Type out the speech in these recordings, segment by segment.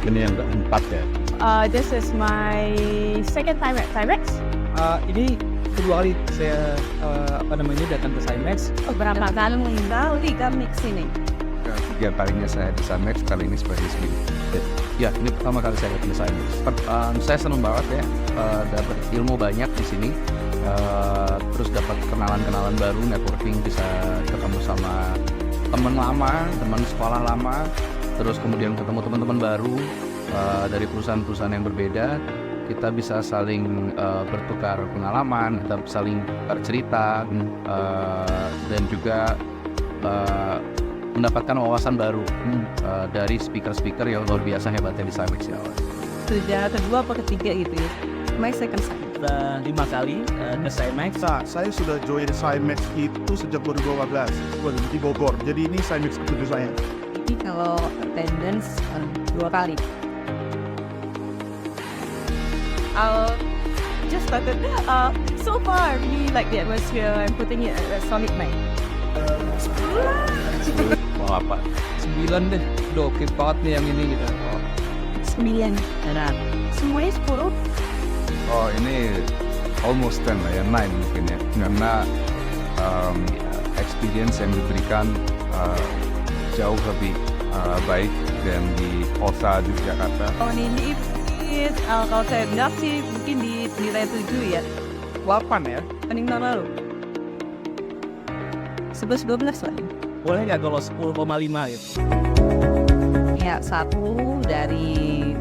Ini yang keempat ya. This is my second time at Cymex. Ini kedua kali saya datang ke Cymex. Berapa kali kami kesini? Tiga kalinya saya di Cymex, kali ini sebagai speaker. Ya, ini pertama kali saya datang ke Cymex. Saya senang banget ya, dapat ilmu banyak di sini. Terus dapat kenalan-kenalan baru, networking, bisa ketemu sama teman lama, teman sekolah lama, terus kemudian ketemu teman-teman baru dari perusahaan-perusahaan yang berbeda. Kita bisa saling bertukar pengalaman, kita saling bercerita, dan juga mendapatkan wawasan baru dari speaker-speaker yang luar biasa hebatnya di Cymex ya. Sudah kedua atau ketiga gitu ya? My second time. Sudah 5 kali ke Cymex. Saya sudah join Cymex itu sejak 2015 di Bogor. Jadi ini Cymex ke-7 saya. Ini kalau attendance 2 kali. Just started. So far, really like the atmosphere. I'm putting it at a solid 9. 10 apa? 9 deh. Udah oke banget nih yang ini gitu. 9. Enak. Semuanya 10. Oh, ini almost 10 lah ya, 9 mungkin ya. Karena experience yang diberikan jauh lebih baik dan di OSA di Jakarta. Tahun ini kalau saya bilang sih mungkin di nilai 7 ya. 8 ya. Banding tahun lalu. 11-12 lah. Boleh nggak kalau 10,5 gitu? Ya, satu dari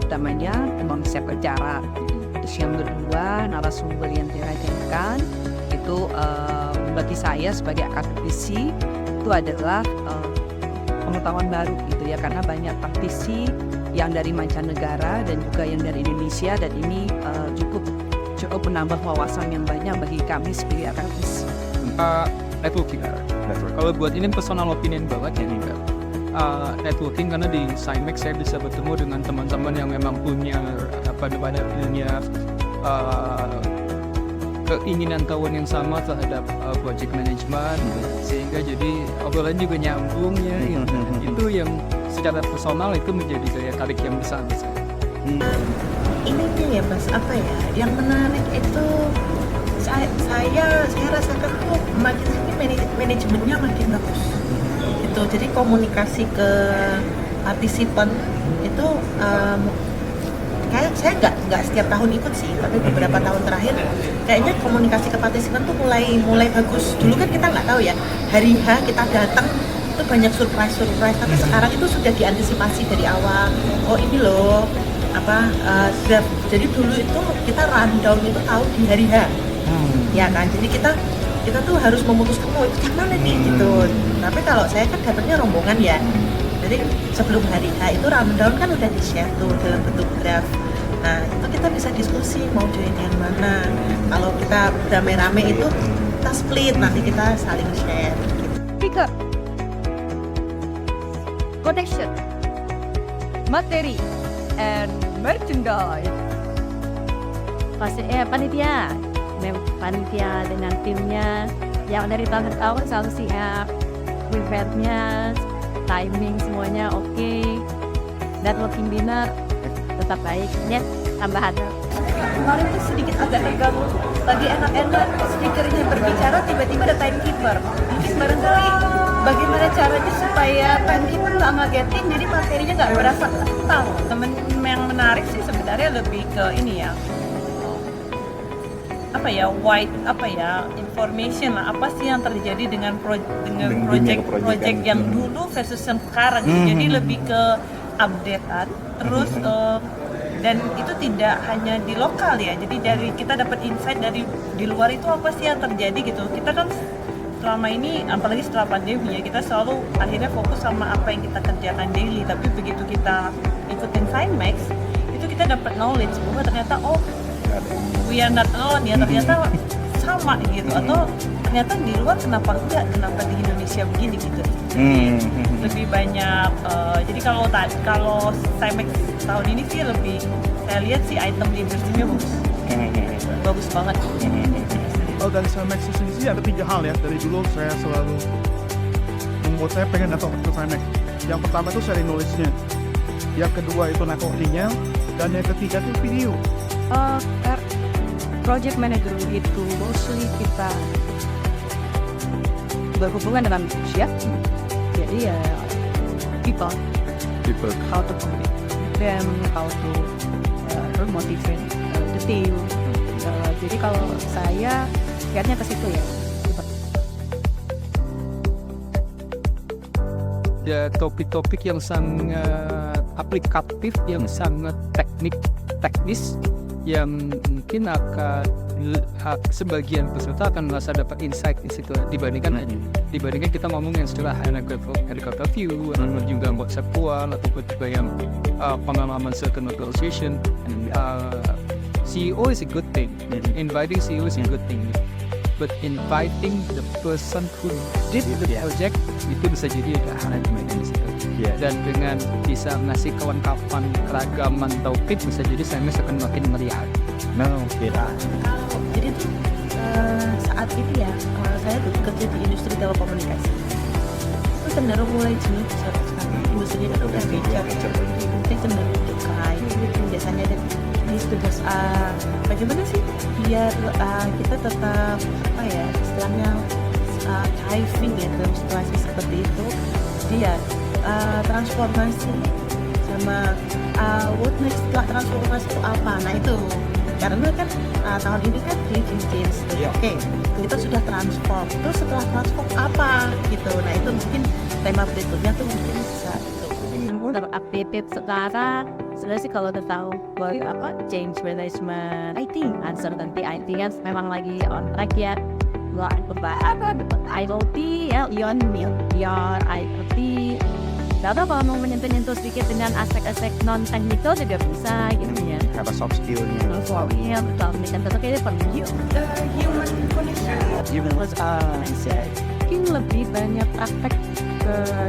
teman saya berbicara. Terus yang kedua, narasumber yang dihadirkan itu bagi saya sebagai akademisi itu adalah pengetahuan baru gitu ya, karena banyak praktisi yang dari mancanegara dan juga yang dari Indonesia, dan ini cukup menambah wawasan yang banyak bagi kami sebagai akademisi. Networking. Kalau buat ini personal opinion banget ya nih Kak. Networking karena di Cymex saya bisa bertemu dengan teman-teman yang memang punya keinginan kawan yang sama terhadap project management, sehingga jadi obrolan juga nyambung ya. Itu yang secara personal itu menjadi daya tarik yang besar. Ini tuh ya Mas, yang menarik itu saya rasakan tuh makin sini manajemennya makin bagus gitu. Jadi komunikasi ke partisipan itu kayak saya nggak setiap tahun ikut sih, tapi beberapa tahun terakhir kayaknya komunikasi ke partisipan tuh mulai bagus. Dulu kan kita nggak tahu ya, hari H kita datang itu banyak surprise, tapi sekarang itu sudah diantisipasi dari awal. Oh ini loh jadi dulu itu kita rundown itu tahu di hari H. Ya kan, jadi kita tuh harus memutuskan mau ikut mana nih gitu. Tapi kalau saya kan dapatnya rombongan ya, jadi sebelum hari H itu rundown kan udah di share tuh dalam bentuk draft. Nah itu kita bisa diskusi mau join yang mana. Kalau kita rame-rame itu kita split, nanti kita saling share gitu. Speaker, connection, materi, and merchandise. Panitia dengan timnya yang dari tahun ke tahun selalu siap, prepare-nya, timing semuanya oke. Networking dinner tetap baik. Ya, tambahan. Kemarin tuh sedikit agak terganggu. Lagi enak-enak speakernya berbicara, tiba-tiba ada timekeeper. Mungkin barangkali bagaimana caranya supaya timekeeper nggak ngagetin, jadi materinya nggak berasa kental. Temen yang menarik sih sebenarnya lebih ke ini ya, information lah, apa sih yang terjadi dengan project yang dulu versus yang sekarang. Jadi lebih ke updatean terus dan itu tidak hanya di lokal ya, jadi dari kita dapat insight dari di luar itu apa sih yang terjadi gitu. Kita kan selama ini, apalagi setelah pandemi ya, kita selalu akhirnya fokus sama apa yang kita kerjakan daily, tapi begitu kita ikutin Cymex itu kita dapat knowledge bahwa ternyata we are not alone ya, ternyata sama gitu, atau ternyata di luar kenapa di Indonesia begini gitu. Lebih banyak jadi kalau Cymex tahun ini sih lebih, saya lihat sih item leadershipnya bagus banget. Kalau dari Cymex sendiri sih ada 3 hal ya. Dari dulu saya selalu membuat saya pengen datang ke Cymex. Yang pertama itu sharing knowledge-nya. yang kedua itu networking-nya, dan yang ketiga itu video. Project manager itu mostly kita berhubungan dengan manusia, jadi ya people, how to communicate with them, how to motivate the team. Jadi kalau saya lihatnya ke situ ya. Ada topik-topik yang sangat aplikatif, yang sangat teknis, yang mungkin akan sebagian peserta akan merasa dapat insight di situ dibandingkan kita ngomong yang setelah helicopter view, atau juga conceptual, ataupun juga yang pengalaman circle negotiation. CEO is a good thing, inviting CEO is a good thing, but inviting the person who did the project itu bisa jadi ada hal yang di situ. Dan dengan bisa ngasih kawan-kawan keragaman topik, bisa jadi saya akan makin meriah. Jadi tuh saat ini ya, saya bekerja di industri telekomunikasi. Itu cenderung mulai jenuh sekarang. Industrinya kan udah beda. Itu cenderung decline. Biasanya ada tugas bagaimana sih biar kita tetap istilahnya thriving ya dalam situasi seperti itu. Dia transformasi sama what next setelah transformasi itu apa? Nah itu karena kan tahun ini kan creating change. Oke, kita sudah transform. Terus setelah transform apa gitu? Nah itu mungkin tema berikutnya tuh mungkin bisa itu. Terupdated sekarang sebenarnya sih kalau udah tahu apa change management IT uncertainty IT kan memang lagi on track ya. IoT ya, VR, IoT. Lalu kalau mau menyentuh sedikit dengan aspek-aspek non technical juga bisa gitu ya. Apa soft skill-nya? Kalau kan tetap kayaknya perlu Human connection. mungkin lebih banyak praktek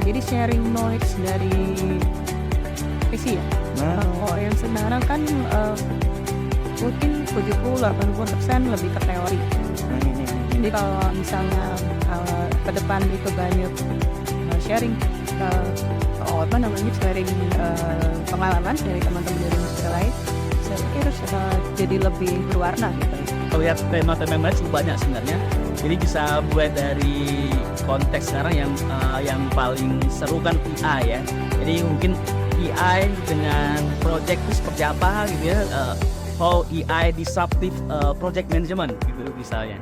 jadi sharing knowledge dari visi ya. Kalau yang sekarang kan mungkin 70-80% lebih ke teori. Jadi kalau misalnya ke depan itu banyak sharing sharing pengalaman dari teman-teman dari industri lain, saya pikir jadi lebih berwarna gitu. Kalau lihat tema-tema yang cukup banyak sebenarnya, jadi bisa mulai dari konteks sekarang yang paling seru kan PI ya. Jadi mungkin PI dengan project itu seperti apa gitu ya, how EI disruptive project management gitu misalnya.